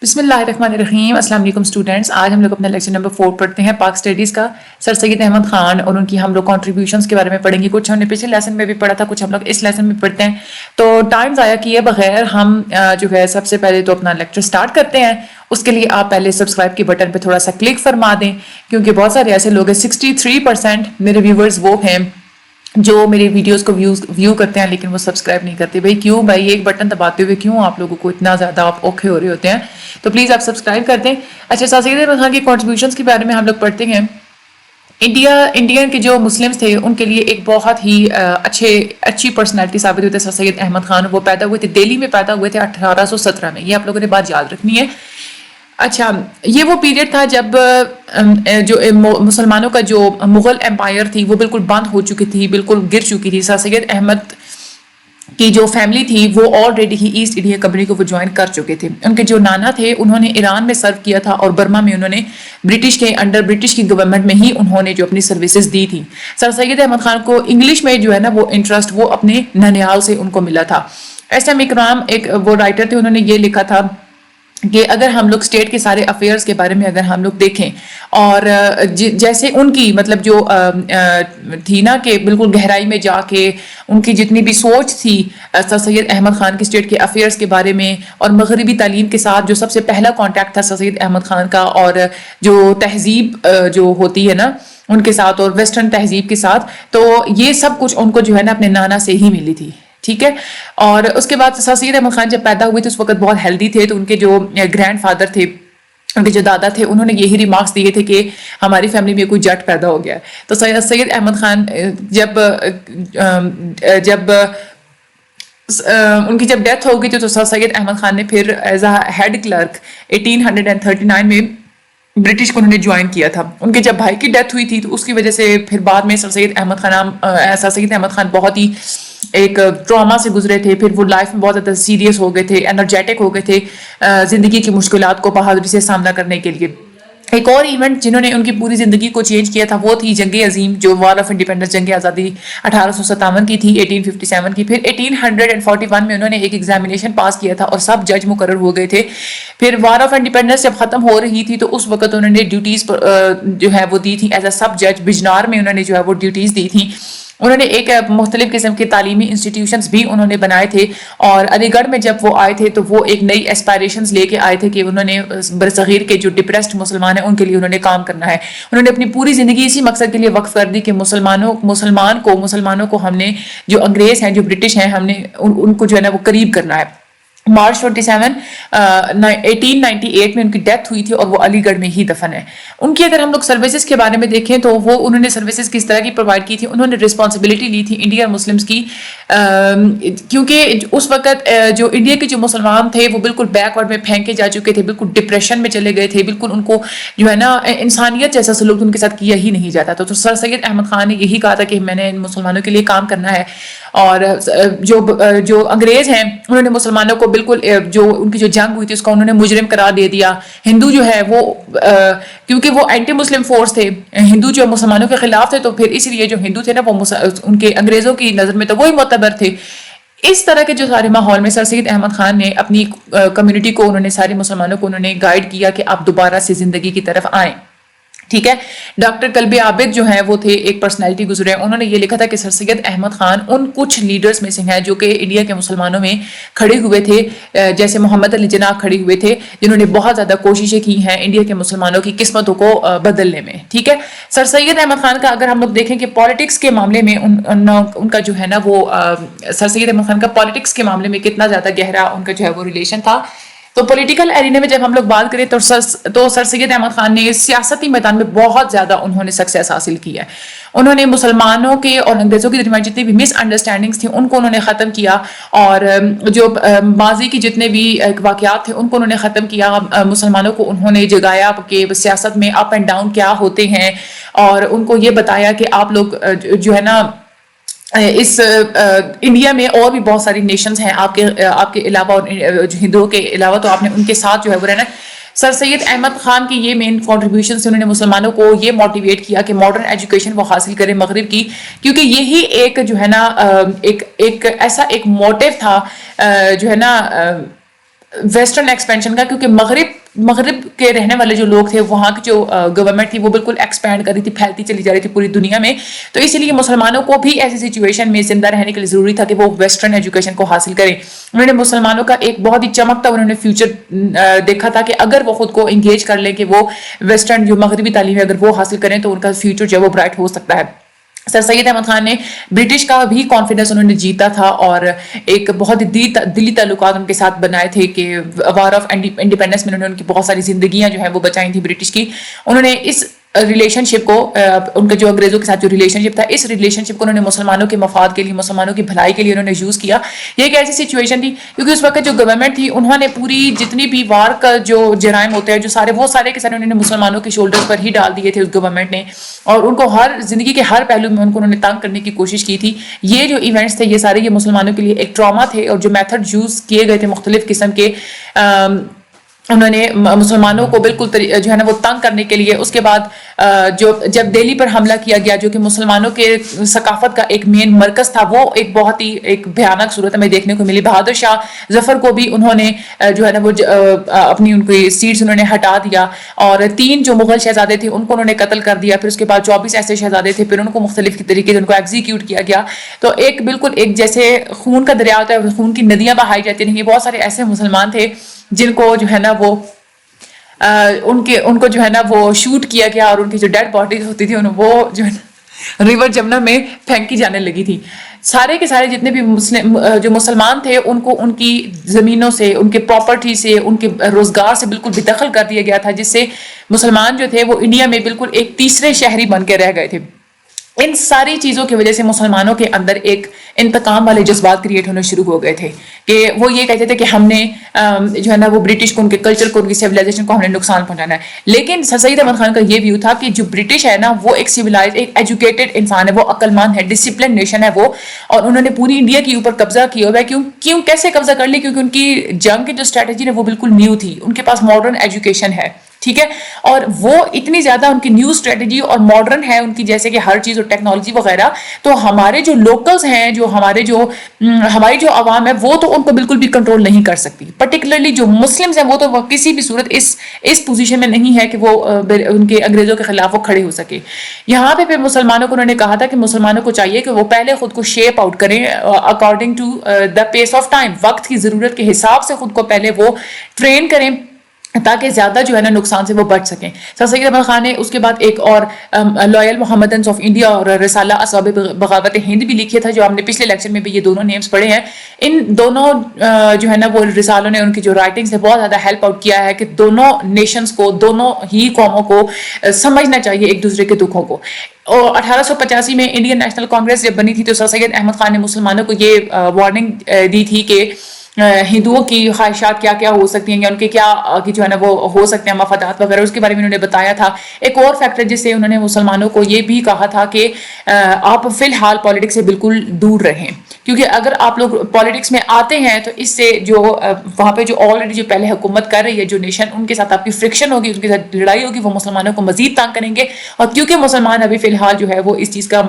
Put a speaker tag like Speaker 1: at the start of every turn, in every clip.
Speaker 1: بسم اللہ الرحمن الرحیم. السلام علیکم اسٹوڈنٹس. آج ہم لوگ اپنا لیکچر نمبر 4 پڑھتے ہیں پاک اسٹڈیز کا. سر سید احمد خان اور ان کی ہم لوگ کنٹریبیوشنس کے بارے میں پڑھیں گے. کچھ ہم نے پچھلے لیسن میں بھی پڑھا تھا, کچھ ہم لوگ اس لیسن میں پڑھتے ہیں. تو ٹائم ضائع کیے بغیر ہم جو ہے سب سے پہلے تو اپنا لیکچر سٹارٹ کرتے ہیں. اس کے لیے آپ پہلے سبسکرائب کے بٹن پہ تھوڑا سا کلک فرما دیں, کیونکہ بہت سارے ایسے لوگ ہیں 63% میرے ویورز وہ ہیں جو میری ویڈیوز کو ویو کرتے ہیں لیکن وہ سبسکرائب نہیں کرتے. بھائی کیوں بھائی, ایک بٹن دباتے ہوئے کیوں آپ لوگوں کو اتنا زیادہ آپ اوکھے ہو رہے ہوتے ہیں؟ تو پلیز آپ سبسکرائب کر دیں. اچھا, سر سید احمد خان کی کنٹریبیوشنس کے بارے میں ہم لوگ پڑھتے ہیں. انڈین کے جو مسلمس تھے ان کے لیے ایک بہت ہی اچھی پرسنالٹی ثابت ہوتے سر سید احمد خان. وہ پیدا ہوئے تھے دہلی میں, پیدا ہوئے تھے 1817 میں. یہ آپ لوگوں نے بات یاد رکھنی ہے. اچھا, یہ وہ پیریڈ تھا جب جو مسلمانوں کا جو مغل امپائر تھی وہ بالکل بند ہو چکی تھی, بالکل گر چکی تھی. سر سید احمد کی جو فیملی تھی وہ آلریڈی ہی ایسٹ انڈیا کمپنی کو وہ جوائن کر چکے تھے. ان کے جو نانا تھے انہوں نے ایران میں سرو کیا تھا اور برما میں انہوں نے برٹش کی گورنمنٹ میں ہی انہوں نے جو اپنی سروسز دی تھی. سر سید احمد خان کو انگلش میں جو ہے نا وہ انٹرسٹ وہ اپنے ننیال سے ان کو ملا تھا. ایس ایم اکرام ایک وہ رائٹر تھے, انہوں نے یہ لکھا تھا کہ اگر ہم لوگ اسٹیٹ کے سارے افیئرس کے بارے میں اگر ہم لوگ دیکھیں اور جیسے ان کی مطلب جو تھی نا کہ بالکل گہرائی میں جا کے ان کی جتنی بھی سوچ تھی سر سید احمد خان کے اسٹیٹ کے افیئرس کے بارے میں, اور مغربی تعلیم کے ساتھ جو سب سے پہلا کانٹیکٹ تھا سر سید احمد خان کا, اور جو تہذیب جو ہوتی ہے نا ان کے ساتھ اور ویسٹرن تہذیب کے ساتھ, تو یہ سب کچھ ان کو جو ہے نا اپنے نانا سے ہی ملی تھی. ٹھیک ہے. اور اس کے بعد سر سید احمد خان جب پیدا ہوئے تھے اس وقت بہت ہیلدی تھے, تو ان کے جو گرینڈ فادر تھے, ان کے جو دادا تھے, انہوں نے یہی ریمارکس دیے تھے کہ ہماری فیملی میں کوئی جٹ پیدا ہو گیا. تو سید احمد خان جب ان کی جب ڈیتھ ہو گئی تھی تو سر سید احمد خان نے پھر ایز اے ہیڈ کلرک 1839 میں برٹش کو انہوں نے جوائن کیا تھا. ان کے جب بھائی کی ڈیتھ ہوئی تھی تو اس کی وجہ سے پھر بعد میں سر سید احمد خان بہت ہی ایک ٹراما سے گزرے تھے. پھر وہ لائف میں بہت زیادہ سیریس ہو گئے تھے, انرجیٹک ہو گئے تھے زندگی کی مشکلات کو بہادری سے سامنا کرنے کے لیے. ایک اور ایونٹ جنہوں نے ان کی پوری زندگی کو چینج کیا تھا وہ تھی جنگ عظیم, جو وار آف انڈیپینڈنس, جنگ آزادی 1857 کی تھی, 1857 کی. پھر 1841 میں انہوں نے ایک ایگزامینیشن پاس کیا تھا اور سب جج مقرر ہو گئے تھے. پھر وار آف انڈیپینڈنس جب ختم ہو رہی تھی تو اس وقت انہوں نے ڈیوٹیز جو ہے وہ دی تھی ایز اے سب جج. بجنار میں انہوں نے جو ہے وہ ڈیوٹیز دی تھیں. انہوں نے ایک مختلف قسم کے تعلیمی انسٹیٹیوشنز بھی انہوں نے بنائے تھے, اور علی گڑھ میں جب وہ آئے تھے تو وہ ایک نئی ایسپائریشنز لے کے آئے تھے کہ انہوں نے برصغیر کے جو ڈپریسڈ مسلمان ہیں ان کے لیے انہوں نے کام کرنا ہے. انہوں نے اپنی پوری زندگی اسی مقصد کے لیے وقف کر دی کہ مسلمانوں کو ہم نے جو انگریز ہیں, جو برٹش ہیں, ہم نے ان کو جو ہے نا وہ قریب کرنا ہے. مارچ 27 1898 میں ان کی ڈیتھ ہوئی تھی اور وہ علی گڑھ میں ہی دفن ہے. ان کی اگر ہم لوگ سروسز کے بارے میں دیکھیں تو وہ انہوں نے سروسز کس طرح کی پرووائڈ کی تھی. انہوں نے رسپانسبلٹی لی تھی انڈیا مسلمس کی, کیونکہ اس وقت جو انڈیا کے جو مسلمان تھے وہ بالکل بیکورڈ میں پھینکے جا چکے تھے, بالکل ڈپریشن میں چلے گئے تھے, بالکل ان کو جو ہے نا انسانیت جیسا سلوک ان کے ساتھ کیا ہی نہیں جاتا. تو سر سید احمد خان نے یہی کہا تھا کہ میں نے ان مسلمانوں کے لیے کام کرنا ہے. اور جو انگریز ہیں انہوں نے مسلمانوں کو بالکل جو ان کی جو جنگ ہوئی تھی اس کا انہوں نے مجرم قرار دے دیا. ہندو جو ہے وہ کیونکہ وہ اینٹی مسلم فورس تھے, ہندو جو مسلمانوں کے خلاف تھے, تو پھر اس لیے جو ہندو تھے نا وہ ان کے انگریزوں کی نظر میں تو وہی معتبر تھے. اس طرح کے جو سارے ماحول میں سر سید احمد خان نے اپنی کمیونٹی کو, انہوں نے سارے مسلمانوں کو انہوں نے گائیڈ کیا کہ آپ دوبارہ سے زندگی کی طرف آئیں. ٹھیک ہے. ڈاکٹر قلب عابد جو ہیں وہ تھے, ایک پرسنالٹی گزرے, انہوں نے یہ لکھا تھا کہ سر سید احمد خان ان کچھ لیڈرز میں سے ہیں جو کہ انڈیا کے مسلمانوں میں کھڑے ہوئے تھے, جیسے محمد علی جناح کھڑے ہوئے تھے, جنہوں نے بہت زیادہ کوششیں کی ہیں انڈیا کے مسلمانوں کی قسمتوں کو بدلنے میں. ٹھیک ہے. سر سید احمد خان کا اگر ہم لوگ دیکھیں کہ پالیٹکس کے معاملے میں ان کا جو ہے نا وہ سر سید احمد خان کا پالیٹکس کے معاملے میں کتنا زیادہ گہرا ان کا جو ہے وہ ریلیشن تھا. تو پولیٹیکل ایرینا میں جب ہم لوگ بات کریں تو سر سید احمد خان نے سیاستی میدان میں بہت زیادہ انہوں نے سکسیس حاصل کی ہے. انہوں نے مسلمانوں کے اور انگریزوں کے درمیان جتنی بھی مس انڈرسٹینڈنگس تھیں ان کو انہوں نے ختم کیا, اور جو ماضی کی جتنے بھی واقعات تھے ان کو انہوں نے ختم کیا. مسلمانوں کو انہوں نے جگایا کہ سیاست میں اپ اینڈ ڈاؤن کیا ہوتے ہیں, اور ان کو یہ بتایا کہ آپ لوگ جو ہے نا اس انڈیا میں اور بھی بہت ساری نیشنز ہیں آپ کے علاوہ, اور ہندوؤں کے علاوہ, تو آپ نے ان کے ساتھ جو ہے وہ رہنا. سر سید احمد خان کی یہ مین کنٹریبیوشن سے انہوں نے مسلمانوں کو یہ موٹیویٹ کیا کہ ماڈرن ایجوکیشن وہ حاصل کریں مغرب کی, کیونکہ یہی ایک جو ہے نا ایک ایسا ایک موٹیو تھا جو ہے نا ویسٹرن ایکسپینشن کا، کیونکہ مغرب کے رہنے والے جو لوگ تھے، وہاں کی جو گورنمنٹ تھی وہ بالکل ایکسپینڈ کر رہی تھی، پھیلتی چلی جا رہی تھی پوری دنیا میں. تو اسی لیے مسلمانوں کو بھی ایسی سچویشن میں زندہ رہنے کے لیے ضروری تھا کہ وہ ویسٹرن ایجوکیشن کو حاصل کریں. انہوں نے مسلمانوں کا ایک بہت ہی چمکتا انہوں نے فیوچر دیکھا تھا کہ اگر وہ خود کو انگیج کر لیں کہ وہ ویسٹرن جو مغربی تعلیم ہے اگر وہ حاصل کریں تو ان کا فیوچر جو ہے وہ برائٹ ہو سکتا ہے. سر سید احمد خان نے برٹش کا بھی کانفیڈنس انہوں نے جیتا تھا اور ایک بہت دلی تعلقات ان کے ساتھ بنائے تھے کہ وار آف انڈیپینڈنس میں انہوں نے ان کی بہت ساری زندگیاں جو ہیں وہ بچائی تھیں برٹش کی. انہوں نے اس ریلیشن شپ کو، ان کا جو انگریزوں کے ساتھ جو ریلیشن شپ تھا، اس ریلیشن شپ کو انہوں نے مسلمانوں کے مفاد کے لیے، مسلمانوں کی بھلائی کے لیے انہوں نے یوز کیا. یہ ایک ایسی سچویشن تھی کیونکہ اس وقت جو گورنمنٹ تھی انہوں نے پوری جتنی بھی وار کا جو جرائم ہوتے ہیں جو سارے وہ سارے کے سارے انہوں نے مسلمانوں کے شولڈرز پر ہی ڈال دیے تھے اس گورنمنٹ نے، اور ان کو ہر زندگی کے ہر پہلو میں ان کو انہوں نے تنگ کرنے کی کوشش کی تھی. یہ جو ایونٹس تھے یہ سارے یہ مسلمانوں کے لیے ایک ٹراما تھے، اور جو میتھڈ یوز کیے گئے تھے مختلف قسم کے، انہوں نے مسلمانوں کو بالکل جو ہے نا وہ تنگ کرنے کے لیے. اس کے بعد جب دہلی پر حملہ کیا گیا جو کہ مسلمانوں کے ثقافت کا ایک مین مرکز تھا، وہ ایک بہت ہی ایک بھیانک صورت ہمیں دیکھنے کو ملی. بہادر شاہ ظفر کو بھی انہوں نے جو ہے نا وہ اپنی ان کی سیٹس انہوں نے ہٹا دیا، اور 3 جو مغل شہزادے تھے ان کو انہوں نے قتل کر دیا. پھر اس کے بعد 24 ایسے شہزادے تھے، پھر ان کو مختلف طریقے سے ان کو ایگزیکیوٹ کیا گیا. تو ایک بالکل ایک جیسے خون کا دریا ہوتا ہے، خون کی ندیاں بہائی جاتی ہیں. یہ بہت سارے ایسے مسلمان تھے جن کو جو ہے نا وہ ان کو جو ہے نا وہ شوٹ کیا گیا، اور ان کی جو ڈیڈ باڈیز ہوتی تھی وہ جو ہے نا ریور جمنا میں پھینکی جانے لگی تھی. سارے کے سارے جتنے بھی جو مسلمان تھے ان کو ان کی زمینوں سے، ان کے پراپرٹی سے، ان کے روزگار سے بالکل بے دخل کر دیا گیا تھا، جس سے مسلمان جو تھے وہ انڈیا میں بالکل ایک تیسرے شہری بن کے رہ گئے تھے. ان ساری چیزوں کی وجہ سے مسلمانوں کے اندر ایک انتقام والے جذبات کریٹ ہونے شروع ہو گئے تھے کہ وہ یہ کہتے تھے کہ ہم نے جو ہے نا وہ برٹش کو، ان کے کلچر کو، ان کی سیویلائزیشن کو ہم نے نقصان پہنچانا ہے. لیکن سر سید احمد خان کا یہ ویو تھا کہ جو برٹش ہے نا وہ ایک سیویلائز، ایک ایجوکیٹڈ انسان ہے، وہ عقل مند ہے، ڈسپلن نیشن ہے وہ، اور انہوں نے پوری انڈیا کے اوپر قبضہ کیا ہوا ہے. کیوں کیسے قبضہ کر لی؟ کیونکہ ان کی جنگ کی جو اسٹریٹجی ہے وہ بالکل نیو تھی. ان کے پاس ماڈرن ایجوکیشن ہے، ٹھیک ہے، اور وہ اتنی زیادہ ان کی نیو اسٹریٹجی اور ماڈرن ہے ان کی، جیسے کہ ہر چیز اور ٹیکنالوجی وغیرہ. تو ہمارے جو لوکلز ہیں، جو ہماری جو عوام ہے، وہ تو ان کو بالکل بھی کنٹرول نہیں کر سکتی. پرٹیکولرلی جو مسلمز ہیں وہ تو کسی بھی صورت اس پوزیشن میں نہیں ہے کہ وہ ان کے انگریزوں کے خلاف وہ کھڑے ہو سکے. یہاں پہ پھر مسلمانوں کو انہوں نے کہا تھا کہ مسلمانوں کو چاہیے کہ وہ پہلے خود کو شیپ آؤٹ کریں according to the pace of time, وقت کی ضرورت کے حساب سے خود کو پہلے وہ ٹرین کریں تاکہ زیادہ جو ہے نا نقصان سے وہ بچ سکیں. سر سید احمد خان نے اس کے بعد ایک اور لویل محمدنز آف انڈیا اور رسالہ اصحاب بغاوت ہند بھی لکھے تھا، جو ہم نے پچھلے لیکچر میں بھی یہ دونوں نیمز پڑھے ہیں. ان دونوں جو ہے نا وہ رسالوں نے، ان کی جو رائٹنگز ہے بہت زیادہ ہیلپ آؤٹ کیا ہے کہ دونوں نیشنز کو، دونوں ہی قوموں کو سمجھنا چاہیے ایک دوسرے کے دکھوں کو. اور 1885 میں انڈین نیشنل کانگریس جب بنی تھی تو سر سید احمد خان نے مسلمانوں کو یہ وارننگ دی تھی کہ ہندوؤں کی خواہشات کیا کیا ہو سکتی ہیں، یا ان کے کیا جو ہے نا وہ ہو سکتے ہیں مفادات وغیرہ، اس کے بارے میں انہوں نے بتایا تھا. ایک اور فیکٹر جس سے انہوں نے مسلمانوں کو یہ بھی کہا تھا کہ آپ فی الحال پالیٹکس سے بالکل دور رہیں، کیونکہ اگر آپ لوگ پالیٹکس میں آتے ہیں تو اس سے جو وہاں پہ جو آلریڈی جو پہلے حکومت کر رہی ہے جو نیشن، ان کے ساتھ آپ کی فرکشن ہوگی، ان کے ساتھ لڑائی ہوگی، وہ مسلمانوں کو مزید تنگ کریں گے. اور کیونکہ مسلمان ابھی فی الحال جو ہے وہ اس چیز کا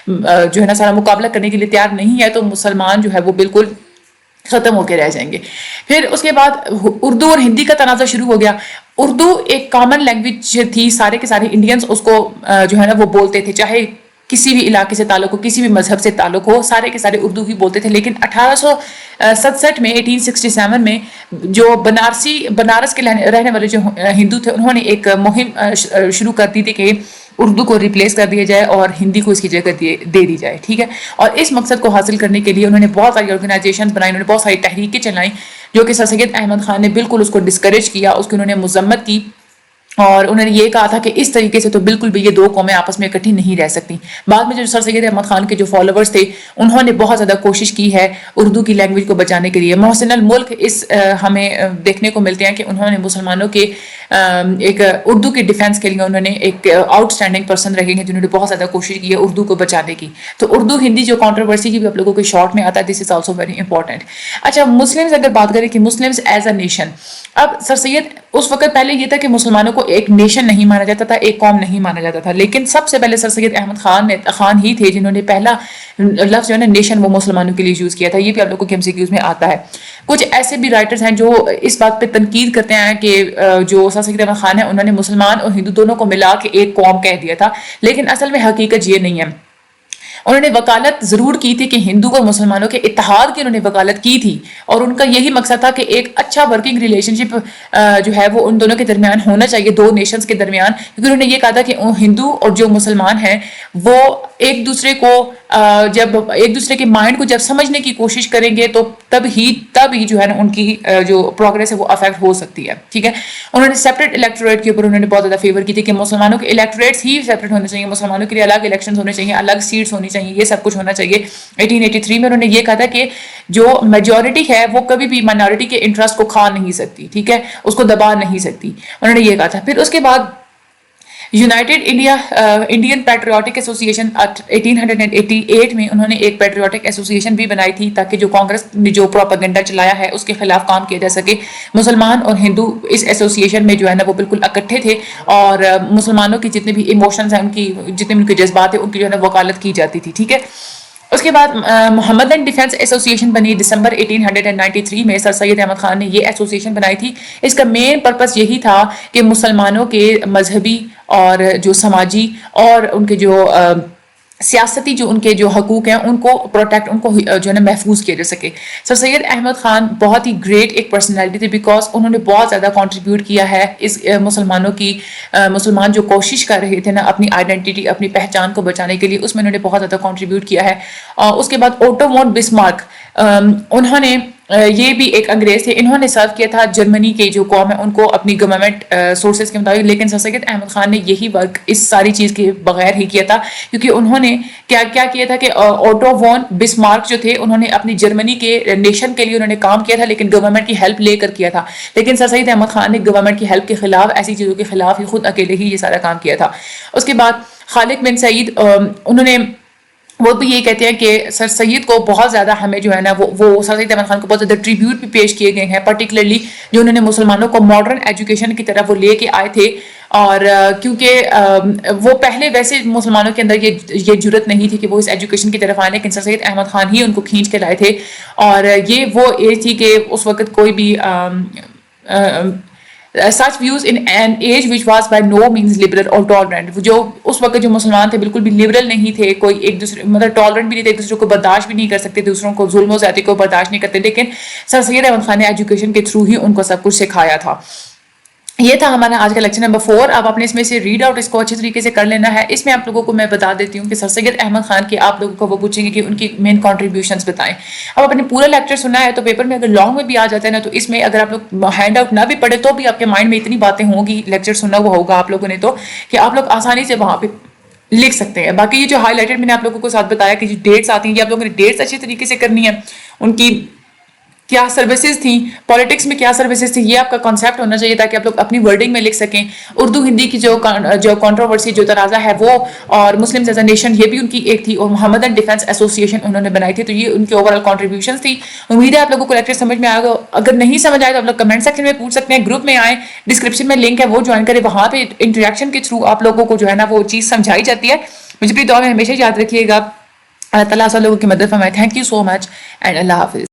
Speaker 1: جو ہے نا سارا مقابلہ کرنے کے لیے تیار نہیں ہے، تو مسلمان جو ہے وہ بالکل ختم ہو کے رہ جائیں گے. پھر اس کے بعد اردو اور ہندی کا تنازع شروع ہو گیا. اردو ایک کامن لینگویج تھی، سارے کے سارے انڈینز اس کو جو ہے نا وہ بولتے تھے، چاہے کسی بھی علاقے سے تعلق ہو، کسی بھی مذہب سے تعلق ہو، سارے کے سارے اردو ہی بولتے تھے. لیکن 1867 میں 1867 میں جو بنارس کے رہنے والے جو ہندو تھے، انہوں نے ایک مہم شروع کر دی تھی کہ اردو کو ریپلیس کر دیا جائے اور ہندی کو اس کی جگہ دے دی جائے، ٹھیک ہے. اور اس مقصد کو حاصل کرنے کے لیے انہوں نے بہت ساری آرگنائزیشنز بنائی، انہوں نے بہت ساری تحریکیں چلائیں، جو کہ سر سید احمد خان نے بالکل اس کو ڈسکریج کیا، اس کی انہوں نے مذمت کی. اور انہوں نے یہ کہا تھا کہ اس طریقے سے تو بالکل بھی یہ دو قومیں آپس میں اکٹھی نہیں رہ سکتی. بعد میں جو سر سید احمد خان کے جو فالوورز تھے انہوں نے بہت زیادہ کوشش کی ہے اردو کی لینگویج کو بچانے کے لیے. محسن الملک اس ہمیں دیکھنے کو ملتے ہیں کہ انہوں نے مسلمانوں کے ایک اردو کی ڈیفینس کے لیے انہوں نے ایک آؤٹ اسٹینڈنگ پرسن رہے ہیں جنہوں نے بہت زیادہ کوشش کی ہے اردو کو بچانے کی. تو اردو ہندی جو کانٹروورسی کی بھی آپ لوگوں کو شارٹ میں آتا ہے، دس از آلسو ویری امپورٹنٹ. اچھا، مسلمز اگر بات کریں کہ مسلمز ایز اے نیشن، اب سر سید اس وقت پہلے یہ تھا کہ مسلمانوں کو ایک نیشن نہیں مانا جاتا تھا، ایک قوم نہیں مانا جاتا تھا. لیکن سب سے پہلے سر سید احمد خان ہی تھے جنہوں نے پہلا لفظ جو ہے نا نیشن وہ مسلمانوں کے لیے یوز کیا تھا. یہ بھی آپ لوگوں کے MCQs میں آتا ہے. کچھ ایسے بھی رائٹرز ہیں جو اس بات پہ تنقید کرتے ہیں کہ جو سر سید احمد خان ہیں انہوں نے مسلمان اور ہندو دونوں کو ملا کے ایک قوم کہہ دیا تھا، لیکن اصل میں حقیقت یہ نہیں ہے. انہوں نے وکالت ضرور کی تھی کہ ہندو اور مسلمانوں کے اتحاد کی انہوں نے وکالت کی تھی، اور ان کا یہی مقصد تھا کہ ایک اچھا ورکنگ ریلیشن شپ جو ہے وہ ان دونوں کے درمیان ہونا چاہیے، دو نیشنز کے درمیان، کیونکہ انہوں نے یہ کہا تھا کہ ہندو اور جو مسلمان ہیں وہ ایک دوسرے کو جب ایک دوسرے کے مائنڈ کو جب سمجھنے کی کوشش کریں گے تو تب ہی جو ہے نا ان کی جو پروگریس ہے وہ افیکٹ ہو سکتی ہے. ٹھیک ہے. انہوں نے سیپریٹ الیکٹوریٹ کے اوپر انہوں نے بہت زیادہ فیور کی تھی کہ مسلمانوں کے الیکٹوریٹس ہی سیپریٹ ہونے چاہیے، مسلمانوں کے لیے الگ الیکشنز ہونے چاہیے، الگ سیٹس ہونی چاہیے، یہ سب کچھ ہونا چاہیے. 1883 میں انہوں نے یہ کہا تھا کہ جو میجورٹی ہے وہ کبھی بھی مائنورٹی کے انٹرسٹ کو کھا نہیں سکتی، ٹھیک ہے، اس کو دبا نہیں سکتی، انہوں نے یہ کہا تھا. پھر اس کے بعد یونائٹڈ انڈین پیٹریوٹک ایسوسیشن 1888 میں انہوں نے ایک پیٹریوٹک ایسوسیشن بھی بنائی تھی تاکہ جو کانگریس نے جو پروپیگنڈا چلایا ہے اس کے خلاف کام کیا جا سکے. مسلمان اور ہندو اس ایسوسیشن میں جو ہے نا وہ بالکل اکٹھے تھے، اور مسلمانوں کی جتنے بھی ایموشنز ہیں، ان کی جتنے بھی ان کے جذبات ہیں، ان کی جو ہے نا وکالت کی جاتی تھی. ٹھیک ہے. اس کے بعد محمدن ڈیفنس ایسوسیشن بنی دسمبر 1893 میں. سر سید احمد خان نے یہ ایسوسیشن بنائی تھی. اس کا مین پرپس یہی تھا کہ مسلمانوں کے مذہبی اور جو سماجی اور ان کے جو سیاستی جو ان کے جو حقوق ہیں ان کو پروٹیکٹ، ان کو جو ہے نا محفوظ کیا جا سکے. سر سید احمد خان بہت ہی گریٹ ایک پرسنالٹی تھے، بیکاز انہوں نے بہت زیادہ کنٹریبیوٹ کیا ہے اس مسلمانوں کی مسلمان جو کوشش کر رہے تھے نا اپنی آئیڈینٹی، اپنی پہچان کو بچانے کے لیے، اس میں انہوں نے بہت زیادہ کنٹریبیوٹ کیا ہے. اس کے بعد اوٹو وان بسمارک، انہوں نے یہ بھی ایک انگریز تھے، انہوں نے سرو کیا تھا جرمنی کے جو قوم ہے ان کو اپنی گورنمنٹ سورسز کے مطابق، لیکن سر سید احمد خان نے یہی ورک اس ساری چیز کے بغیر ہی کیا تھا، کیونکہ انہوں نے کیا کیا تھا کہ اوٹو وان بسمارک جو تھے انہوں نے اپنی جرمنی کے نیشن کے لیے انہوں نے کام کیا تھا، لیکن گورنمنٹ کی ہیلپ لے کر کیا تھا. لیکن سر سید احمد خان نے گورنمنٹ کی ہیلپ کے خلاف، ایسی چیزوں کے خلاف ہی خود اکیلے ہی یہ سارا کام کیا تھا. اس کے بعد خالد بن سعید، انہوں نے وہ بھی یہ کہتے ہیں کہ سر سید کو بہت زیادہ ہمیں جو ہے نا وہ سر سید احمد خان کو بہت زیادہ ٹریبیوٹ بھی پیش کیے گئے ہیں، پرٹیکولرلی جو انہوں نے مسلمانوں کو ماڈرن ایجوکیشن کی طرف وہ لے کے آئے تھے. اور کیونکہ وہ پہلے ویسے مسلمانوں کے اندر یہ جرت نہیں تھی کہ وہ اس ایجوکیشن کی طرف آئے، لیکن سر سید احمد خان ہی ان کو کھینچ کے لائے تھے. اور یہ وہ ایج تھی کہ اس وقت کوئی بھی such views in an age which was by no means liberal or tolerant، جو اس وقت جو مسلمان تھے بالکل بھی لبرل نہیں تھے، کوئی ایک دوسرے مطلب ٹالرنٹ بھی نہیں تھے، ایک دوسرے کو برداشت بھی نہیں کر سکتے، دوسروں کو ظلم و زیادتی کو برداشت نہیں کرتے. لیکن سر سید احمد خان نے ایجوکیشن کے تھرو ہی ان کو سب کچھ سکھایا تھا. یہ تھا ہمارا آج کا لیکچر نمبر 4. اب آپ نے اس میں سے ریڈ آؤٹ اس کو اچھے طریقے سے کر لینا ہے. اس میں آپ لوگوں کو میں بتا دیتی ہوں کہ سر سید احمد خان کے آپ لوگوں کو وہ پوچھیں گے کہ ان کی مین کنٹریبیوشنز بتائیں. اب آپ نے پورا لیکچر سنا ہے تو پیپر میں اگر لانگ میں بھی آ جاتا ہے نا تو اس میں اگر آپ لوگ ہینڈ آؤٹ نہ بھی پڑھے تو بھی آپ کے مائنڈ میں اتنی باتیں ہوں گی، لیکچر سنا ہوا ہوگا آپ لوگوں نے تو، کہ آپ لوگ آسانی سے وہاں پہ لکھ سکتے ہیں. باقی یہ جو ہائی لائٹڈ میں نے آپ لوگوں کو ساتھ بتایا کہ جو ڈیٹس آتی ہیں یہ آپ لوگوں نے ڈیٹس اچھے طریقے سے کرنی ہے، ان کی کیا سروسز تھیں، پالیٹکس میں کیا سروسز تھیں، یہ آپ کا کانسیپٹ ہونا چاہیے تاکہ آپ لوگ اپنی ورڈنگ میں لکھ سکیں. اردو ہندی کی جو کنٹروورسی جو تنازع ہے وہ، اور مسلم ایز اے نیشن یہ بھی ان کی ایک تھی، اور محمدن ڈیفنس ایسوسیشن انہوں نے بنائی تھی. تو یہ ان کے اوور آل کنٹریبیوشنز تھی. امید ہے آپ لوگوں کو لیکچر سمجھ میں آئے گا. اگر نہیں سمجھ آئے تو آپ لوگ کمنٹ سیکشن میں پوچھ سکتے ہیں، گروپ میں آئیں، ڈسکرپشن میں لنک ہے وہ جوائن کریں، وہاں پہ انٹریکشن کے تھرو آپ لوگوں کو جو ہے نا وہ چیز سمجھائی جاتی ہے. مجھے اپنی دعا میں ہمیشہ یاد رکھیے گا. اللہ تعالیٰ آپ لوگوں کی مدد فرمائے. Thank you so much and اللہ حافظ.